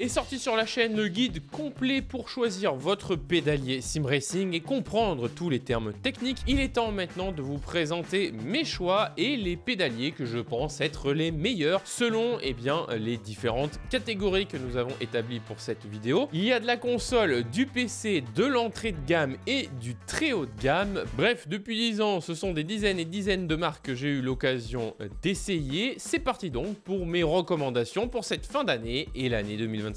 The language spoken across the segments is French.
Est sorti sur la chaîne le guide complet pour choisir votre pédalier sim racing et comprendre tous les termes techniques. Il est temps maintenant de vous présenter mes choix et les pédaliers que je pense être les meilleurs selon les différentes catégories que nous avons établies pour cette vidéo. Il y a de la console, du PC, de l'entrée de gamme et du très haut de gamme. Bref, depuis 10 ans, ce sont des dizaines et dizaines de marques que j'ai eu l'occasion d'essayer. C'est parti donc pour mes recommandations pour cette fin d'année et l'année 2026.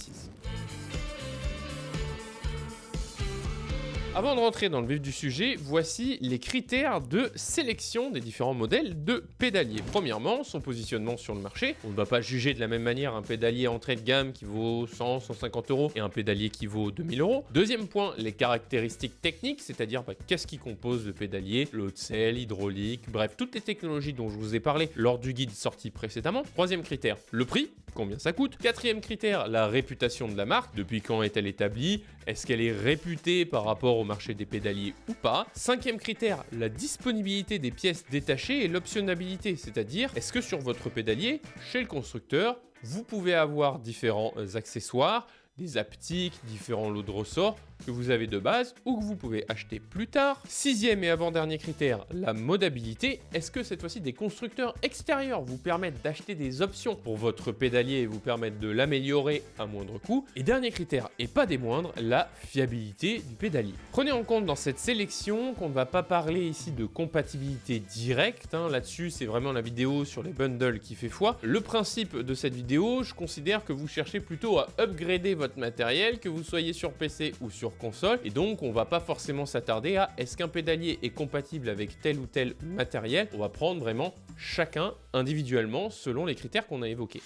Avant de rentrer dans le vif du sujet, voici les critères de sélection des différents modèles de pédaliers. Premièrement, son positionnement sur le marché. On ne va pas juger de la même manière un pédalier entrée de gamme qui vaut 100, 150 euros et un pédalier qui vaut 2000 euros. Deuxième point, les caractéristiques techniques, c'est-à-dire qu'est-ce qui compose le pédalier, le haut de selle, hydraulique, bref, toutes les technologies dont je vous ai parlé lors du guide sorti précédemment. Troisième critère, le prix, combien ça coûte. Quatrième critère, la réputation de la marque, depuis quand est-elle établie, est-ce qu'elle est réputée par rapport au marché des pédaliers ou pas. Cinquième critère, la disponibilité des pièces détachées et l'optionnabilité, c'est-à-dire est-ce que sur votre pédalier, chez le constructeur, vous pouvez avoir différents accessoires, des haptiques, différents lots de ressorts que vous avez de base ou que vous pouvez acheter plus tard. Sixième et avant-dernier critère, la modabilité. Est-ce que cette fois-ci des constructeurs extérieurs vous permettent d'acheter des options pour votre pédalier et vous permettent de l'améliorer à moindre coût? Et dernier critère, et pas des moindres, la fiabilité du pédalier. Prenez en compte dans cette sélection qu'on ne va pas parler ici de compatibilité directe. Là-dessus, c'est vraiment la vidéo sur les bundles qui fait foi. Le principe de cette vidéo, je considère que vous cherchez plutôt à upgrader votre matériel, que vous soyez sur PC ou sur console, et donc on va pas forcément s'attarder à est-ce qu'un pédalier est compatible avec tel ou tel matériel. On va prendre vraiment chacun individuellement selon les critères qu'on a évoqués.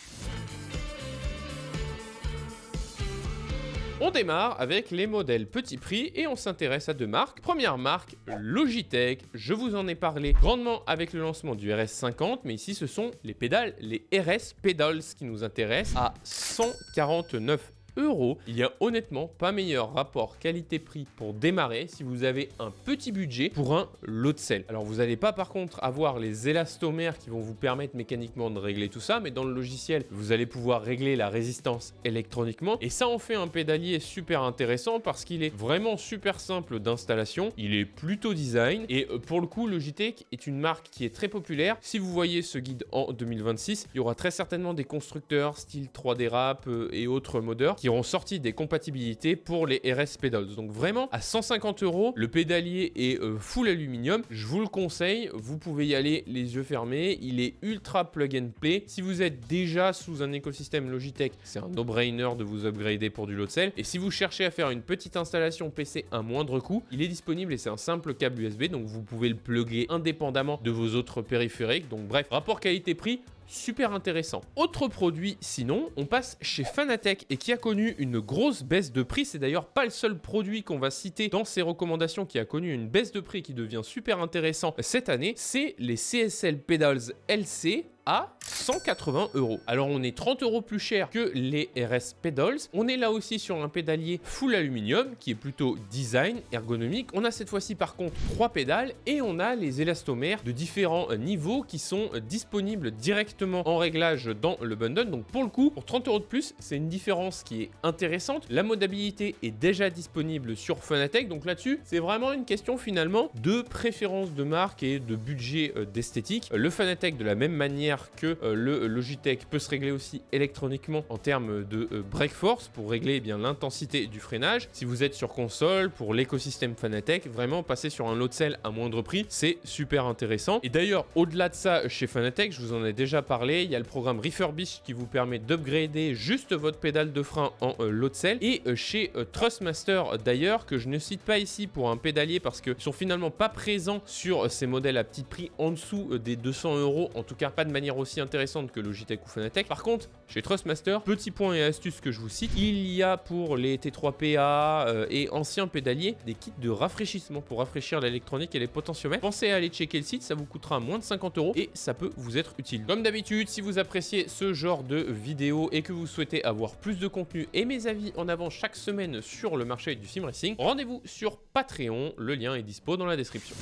On démarre avec les modèles petit prix et on s'intéresse à deux marques. Première marque, Logitech. Je vous en ai parlé grandement avec le lancement du RS50, mais ici ce sont les pédales, les RS Pedals qui nous intéressent à 149 €. Il y a honnêtement pas meilleur rapport qualité-prix pour démarrer si vous avez un petit budget pour un lot de selle. Alors vous n'allez pas par contre avoir les élastomères qui vont vous permettre mécaniquement de régler tout ça, mais dans le logiciel vous allez pouvoir régler la résistance électroniquement et ça en fait un pédalier super intéressant parce qu'il est vraiment super simple d'installation, il est plutôt design et pour le coup Logitech est une marque qui est très populaire. Si vous voyez ce guide en 2026, il y aura très certainement des constructeurs style 3D Wrap et autres modeurs qui auront sorti des compatibilités pour les RS Pedals. Donc vraiment, à 150 €, le pédalier est full aluminium. Je vous le conseille, vous pouvez y aller les yeux fermés. Il est ultra plug and play. Si vous êtes déjà sous un écosystème Logitech, c'est un no-brainer de vous upgrader pour du lot de selle. Et si vous cherchez à faire une petite installation PC à moindre coût, il est disponible et c'est un simple câble USB. Donc vous pouvez le plugger indépendamment de vos autres périphériques. Donc bref, rapport qualité-prix, super intéressant. Autre produit sinon, on passe chez Fanatec et qui a connu une grosse baisse de prix. C'est d'ailleurs pas le seul produit qu'on va citer dans ces recommandations qui a connu une baisse de prix qui devient super intéressant cette année. C'est les CSL Pedals LC à 180 €. Alors on est 30 € plus cher que les RS Pedals. On est là aussi sur un pédalier full aluminium qui est plutôt design, ergonomique. On a cette fois-ci par contre 3 pédales et on a les élastomères de différents niveaux qui sont disponibles directement en réglage dans le bundle. Donc pour le coup, pour 30 € de plus, c'est une différence qui est intéressante. La modabilité est déjà disponible sur Fanatec. Donc là-dessus, c'est vraiment une question finalement de préférence de marque et de budget d'esthétique. Le Fanatec de la même manière que le Logitech peut se régler aussi électroniquement en termes de brake force pour régler l'intensité du freinage. Si vous êtes sur console, pour l'écosystème Fanatec, vraiment passer sur un lot de selle à moindre prix, c'est super intéressant. Et d'ailleurs, au-delà de ça, chez Fanatec, je vous en ai déjà parlé, il y a le programme Refurbish qui vous permet d'upgrader juste votre pédale de frein en lot de selle. Et chez Trustmaster d'ailleurs, que je ne cite pas ici pour un pédalier parce qu'ils sont finalement pas présents sur ces modèles à petit prix en dessous des 200 €, en tout cas pas de manière aussi intéressante que Logitech ou Fanatec. Par contre, chez Trustmaster, petit point et astuce que je vous cite, il y a pour les T3PA et anciens pédaliers des kits de rafraîchissement pour rafraîchir l'électronique et les potentiomètres. Pensez à aller checker le site, ça vous coûtera moins de 50 € et ça peut vous être utile. Comme d'habitude, si vous appréciez ce genre de vidéo et que vous souhaitez avoir plus de contenu et mes avis en avant chaque semaine sur le marché du sim racing, rendez-vous sur Patreon, le lien est dispo dans la description.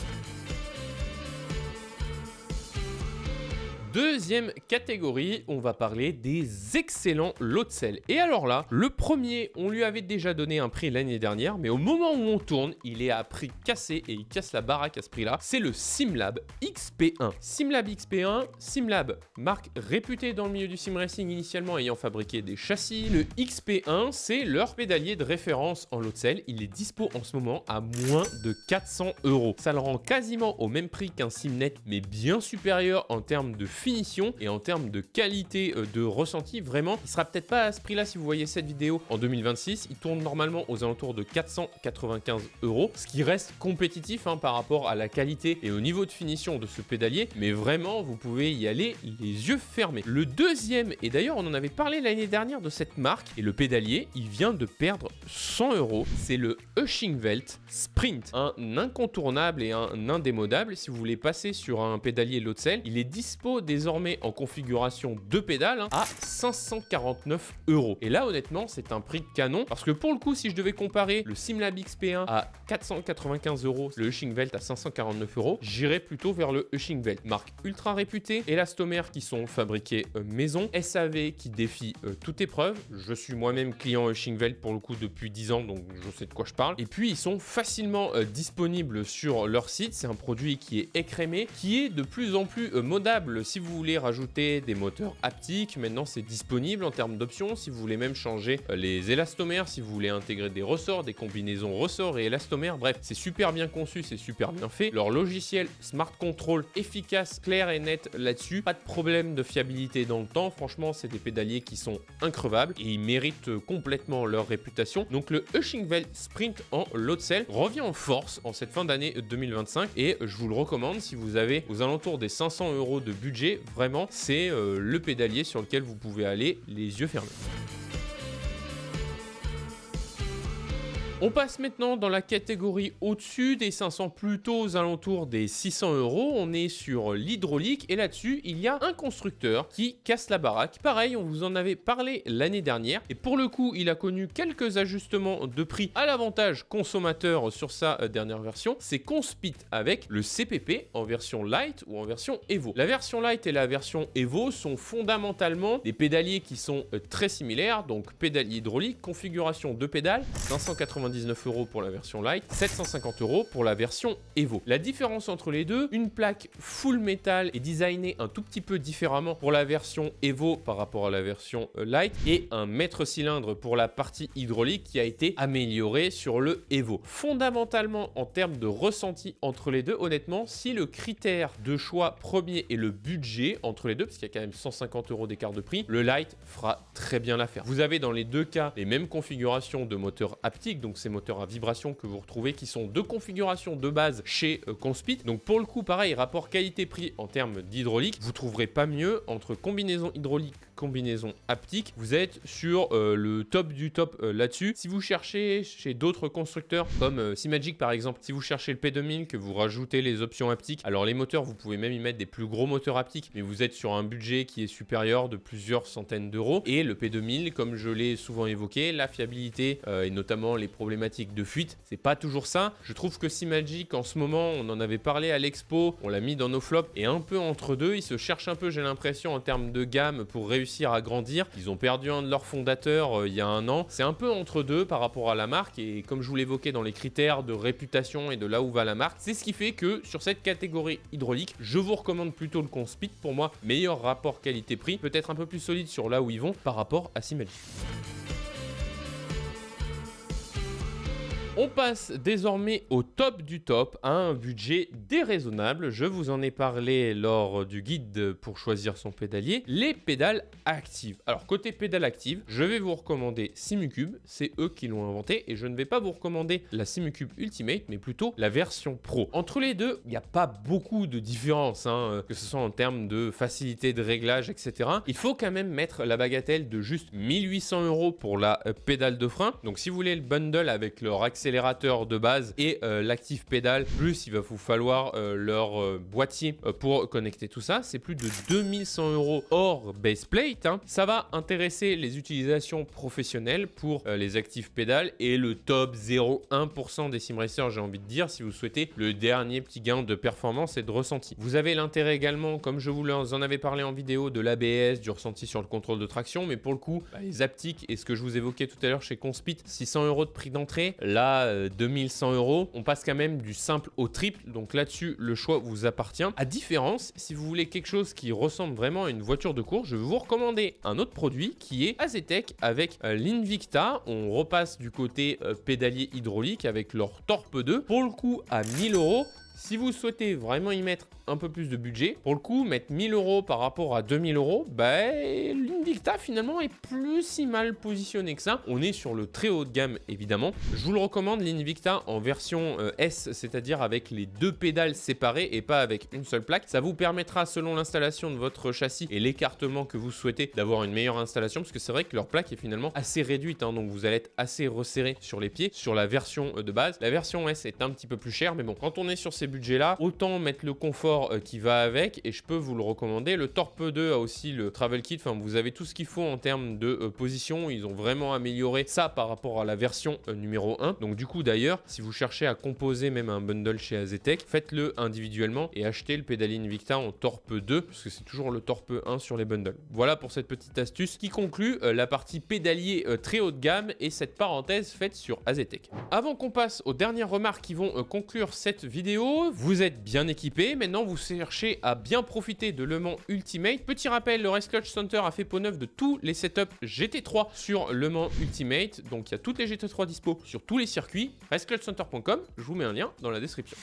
Deuxième catégorie, on va parler des excellents lots de sel. Et alors là, le premier, on lui avait déjà donné un prix l'année dernière, mais au moment où on tourne, il est à prix cassé et il casse la baraque à ce prix-là. C'est le SimLab XP1. SimLab XP1, SimLab, marque réputée dans le milieu du sim racing initialement ayant fabriqué des châssis. Le XP1, c'est leur pédalier de référence en lot de sel. Il est dispo en ce moment à moins de 400 €. Ça le rend quasiment au même prix qu'un Simnet, mais bien supérieur en termes de finition et en termes de qualité de ressenti. Vraiment, il sera peut-être pas à ce prix-là si vous voyez cette vidéo en 2026. Il tourne normalement aux alentours de 495 €, ce qui reste compétitif par rapport à la qualité et au niveau de finition de ce pédalier. Mais vraiment, vous pouvez y aller les yeux fermés. Le deuxième, et d'ailleurs on en avait parlé l'année dernière de cette marque, et le pédalier, il vient de perdre 100 €. C'est le Ushingwelt Sprint, un incontournable et un indémodable. Si vous voulez passer sur un pédalier lot de sel, il est dispo désormais en configuration 2 pédales à 549 €. Et là honnêtement c'est un prix canon, parce que pour le coup si je devais comparer le SimLab XP1 à 495 €, le Ushingwelt à 549 €, j'irais plutôt vers le Ushingwelt. Marque ultra réputée, élastomères qui sont fabriqués maison, SAV qui défie toute épreuve. Je suis moi-même client Ushingwelt pour le coup depuis 10 ans, donc je sais de quoi je parle. Et puis ils sont facilement disponibles sur leur site. C'est un produit qui est écrémé, qui est de plus en plus modable. Si vous voulez rajouter des moteurs haptiques, maintenant c'est disponible en termes d'options. Si vous voulez même changer les élastomères, si vous voulez intégrer des ressorts, des combinaisons ressorts et élastomères, bref, c'est super bien conçu, c'est super bien fait. Leur logiciel Smart Control efficace, clair et net là-dessus. Pas de problème de fiabilité dans le temps. Franchement, c'est des pédaliers qui sont increvables et ils méritent complètement leur réputation. Donc le Ushingwelt Sprint en lot de sel revient en force en cette fin d'année 2025 et je vous le recommande si vous avez aux alentours des 500 € de budget. Vraiment, c'est le pédalier sur lequel vous pouvez aller les yeux fermés. On passe maintenant dans la catégorie au-dessus des 500, plutôt aux alentours des 600 €. On est sur l'hydraulique et là-dessus, il y a un constructeur qui casse la baraque. Pareil, on vous en avait parlé l'année dernière et pour le coup, il a connu quelques ajustements de prix à l'avantage consommateur sur sa dernière version. C'est Conspit avec le CPP en version Light ou en version Evo. La version Light et la version Evo sont fondamentalement des pédaliers qui sont très similaires, donc pédalier hydraulique, configuration de pédales, 599 € pour la version Light, 750 € pour la version Evo. La différence entre les deux, une plaque full métal est designée un tout petit peu différemment pour la version Evo par rapport à la version Light et un mètre cylindre pour la partie hydraulique qui a été amélioré sur le Evo. Fondamentalement, en termes de ressenti entre les deux, honnêtement, si le critère de choix premier est le budget entre les deux, parce qu'il y a quand même 150 € d'écart de prix, le Light fera très bien l'affaire. Vous avez dans les deux cas les mêmes configurations de moteurs haptiques, donc ces moteurs à vibration que vous retrouvez qui sont de configuration de base chez Conspit. Donc pour le coup, pareil, rapport qualité-prix en termes d'hydraulique, vous trouverez pas mieux entre combinaison hydraulique, combinaison haptique. Vous êtes sur le top du top là-dessus. Si vous cherchez chez d'autres constructeurs comme Simagic par exemple, si vous cherchez le P2000 que vous rajoutez les options haptiques, alors les moteurs, vous pouvez même y mettre des plus gros moteurs haptiques, mais vous êtes sur un budget qui est supérieur de plusieurs centaines d'euros. Et le P2000, comme je l'ai souvent évoqué, la fiabilité et notamment les problématiques de fuite, c'est pas toujours ça. Je trouve que Simagic en ce moment, on en avait parlé à l'expo, on l'a mis dans nos flops, et un peu entre deux, ils se cherchent un peu, j'ai l'impression, en termes de gamme pour réussir à grandir. Ils ont perdu un de leurs fondateurs il y a un an. C'est un peu entre deux par rapport à la marque, et comme je vous l'évoquais dans les critères de réputation et de là où va la marque, c'est ce qui fait que sur cette catégorie hydraulique, je vous recommande plutôt le Conspit. Pour moi, meilleur rapport qualité-prix, peut-être un peu plus solide sur là où ils vont par rapport à Simagic. On passe désormais au top du top, à un budget déraisonnable. Je vous en ai parlé lors du guide pour choisir son pédalier, les pédales actives. Alors côté pédales actives, je vais vous recommander Simucube, c'est eux qui l'ont inventé, et je ne vais pas vous recommander la Simucube Ultimate, mais plutôt la version Pro. Entre les deux, il n'y a pas beaucoup de différence, que ce soit en termes de facilité de réglage, etc. Il faut quand même mettre la bagatelle de juste 1800 € pour la pédale de frein. Donc si vous voulez le bundle avec leur accessoire l'accélérateur de base et l'active pédale, plus il va vous falloir leur boîtier pour connecter tout ça. C'est plus de 2100 € hors baseplate, hein. Ça va intéresser les utilisations professionnelles pour les actives pédales et le top 0,1% des sim racers, j'ai envie de dire, si vous souhaitez le dernier petit gain de performance et de ressenti. Vous avez l'intérêt également, comme je vous en avais parlé en vidéo, de l'ABS, du ressenti sur le contrôle de traction, mais pour le coup, les haptiques et ce que je vous évoquais tout à l'heure chez Conspit, 600 € de prix d'entrée, là 2100 €, on passe quand même du simple au triple, donc là-dessus le choix vous appartient. À différence, si vous voulez quelque chose qui ressemble vraiment à une voiture de course, je vais vous recommander un autre produit qui est Azetec avec l'Invicta. On repasse du côté pédalier hydraulique avec leur Torpe 2, pour le coup à 1000 €. Si vous souhaitez vraiment y mettre un peu plus de budget, pour le coup, mettre 1000 € par rapport à 2000 €, l'Invicta finalement est plus si mal positionné que ça. On est sur le très haut de gamme évidemment. Je vous le recommande, l'Invicta en version S, c'est-à-dire avec les deux pédales séparées et pas avec une seule plaque. Ça vous permettra, selon l'installation de votre châssis et l'écartement que vous souhaitez, d'avoir une meilleure installation, parce que c'est vrai que leur plaque est finalement assez réduite, hein, donc vous allez être assez resserré sur les pieds sur la version de base. La version S est un petit peu plus chère, mais bon, quand on est sur ces budgets-là, autant mettre le confort qui va avec, et je peux vous le recommander. Le Torpe 2 a aussi le Travel Kit, enfin vous avez tout ce qu'il faut en termes de position. Ils ont vraiment amélioré ça par rapport à la version numéro 1. Donc du coup d'ailleurs, si vous cherchez à composer même un bundle chez Azetec, faites-le individuellement et achetez le pédalier Invicta en Torpe 2, parce que c'est toujours le Torpe 1 sur les bundles. Voilà pour cette petite astuce qui conclut la partie pédalier très haut de gamme et cette parenthèse faite sur Azetec. Avant qu'on passe aux dernières remarques qui vont conclure cette vidéo, vous êtes bien équipé. Maintenant, vous cherchez à bien profiter de Le Mans Ultimate. Petit rappel, le Race Clutch Center a fait peau neuve de tous les setups GT3 sur Le Mans Ultimate. Donc, il y a toutes les GT3 dispo sur tous les circuits. raceclutchcenter.com, je vous mets un lien dans la description.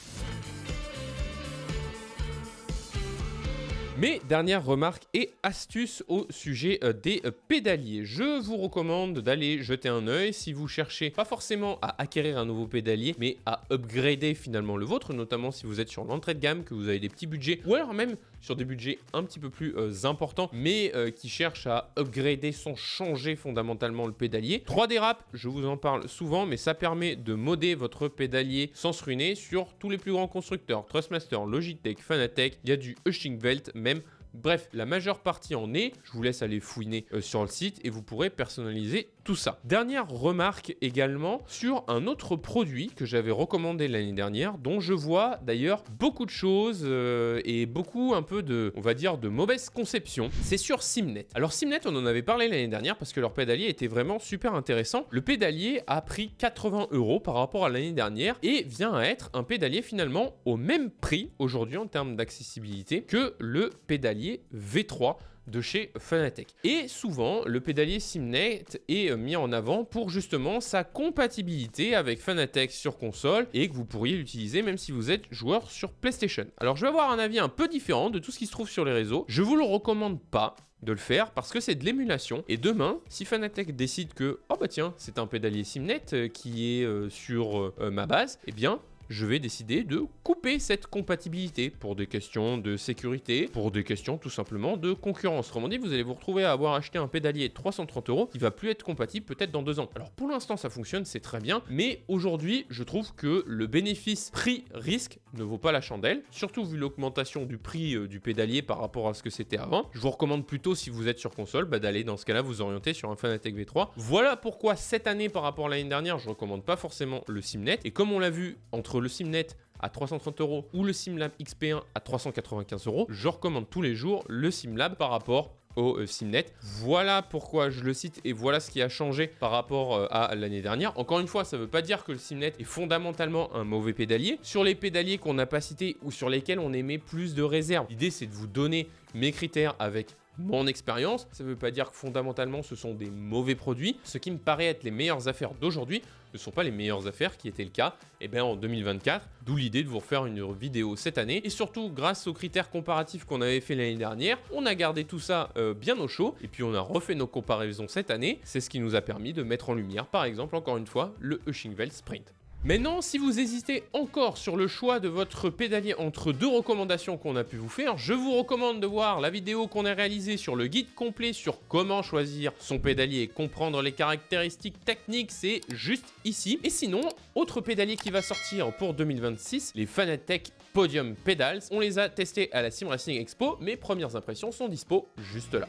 Mes dernières remarques et astuces au sujet des pédaliers. Je vous recommande d'aller jeter un œil si vous cherchez pas forcément à acquérir un nouveau pédalier, mais à upgrader finalement le vôtre, notamment si vous êtes sur l'entrée de gamme, que vous avez des petits budgets, ou alors même sur des budgets un petit peu plus importants, mais qui cherchent à upgrader sans changer fondamentalement le pédalier. 3D Wrap, je vous en parle souvent, mais ça permet de modder votre pédalier sans se ruiner sur tous les plus grands constructeurs. Trustmaster, Logitech, Fanatec, il y a du Hushing-Welt même. Bref, la majeure partie en est. Je vous laisse aller fouiner sur le site et vous pourrez personnaliser tout ça. Dernière remarque également sur un autre produit que j'avais recommandé l'année dernière, dont je vois d'ailleurs beaucoup de choses et beaucoup un peu de, on va dire, de mauvaise conception. C'est sur Simnet. Alors Simnet, on en avait parlé l'année dernière parce que leur pédalier était vraiment super intéressant. Le pédalier a pris 80 € par rapport à l'année dernière et vient à être un pédalier finalement au même prix aujourd'hui en termes d'accessibilité que le pédalier V3 de chez Fanatec. Et souvent, le pédalier Simnet est mis en avant pour justement sa compatibilité avec Fanatec sur console et que vous pourriez l'utiliser même si vous êtes joueur sur PlayStation. Alors, je vais avoir un avis un peu différent de tout ce qui se trouve sur les réseaux. Je vous le recommande pas de le faire parce que c'est de l'émulation et demain si Fanatec décide que oh bah tiens c'est un pédalier Simnet qui est sur ma base, eh bien je vais décider de couper cette compatibilité pour des questions de sécurité, pour des questions tout simplement de concurrence. Autrement dit, vous allez vous retrouver à avoir acheté un pédalier de 330 € qui va plus être compatible peut-être dans 2 ans. Alors pour l'instant ça fonctionne, c'est très bien, mais aujourd'hui je trouve que le bénéfice prix-risque ne vaut pas la chandelle, surtout vu l'augmentation du prix du pédalier par rapport à ce que c'était avant. Je vous recommande plutôt, si vous êtes sur console, d'aller dans ce cas-là vous orienter sur un Fanatec V3. Voilà pourquoi cette année par rapport à l'année dernière, je recommande pas forcément le Simnet. Et comme on l'a vu entre le Simnet à 330 € ou le Simlab XP1 à 395 €, je recommande tous les jours le Simlab par rapport au Simnet. Voilà pourquoi je le cite et voilà ce qui a changé par rapport à l'année dernière. Encore une fois, ça ne veut pas dire que le Simnet est fondamentalement un mauvais pédalier. Sur les pédaliers qu'on n'a pas cités ou sur lesquels on émet plus de réserve, l'idée c'est de vous donner mes critères avec mon expérience. Ça ne veut pas dire que fondamentalement ce sont des mauvais produits. Ce qui me paraît être les meilleures affaires d'aujourd'hui ne sont pas les meilleures affaires qui étaient le cas en 2024, d'où l'idée de vous refaire une vidéo cette année. Et surtout, grâce aux critères comparatifs qu'on avait fait l'année dernière, on a gardé tout ça bien au chaud et puis on a refait nos comparaisons cette année. C'est ce qui nous a permis de mettre en lumière, par exemple, encore une fois, le Hushing-Welt Sprint. Maintenant, si vous hésitez encore sur le choix de votre pédalier entre deux recommandations qu'on a pu vous faire, je vous recommande de voir la vidéo qu'on a réalisée sur le guide complet sur comment choisir son pédalier et comprendre les caractéristiques techniques, c'est juste ici. Et sinon, autre pédalier qui va sortir pour 2026, les Fanatec Podium Pedals. On les a testés à la Sim Racing Expo, mes premières impressions sont dispo juste là.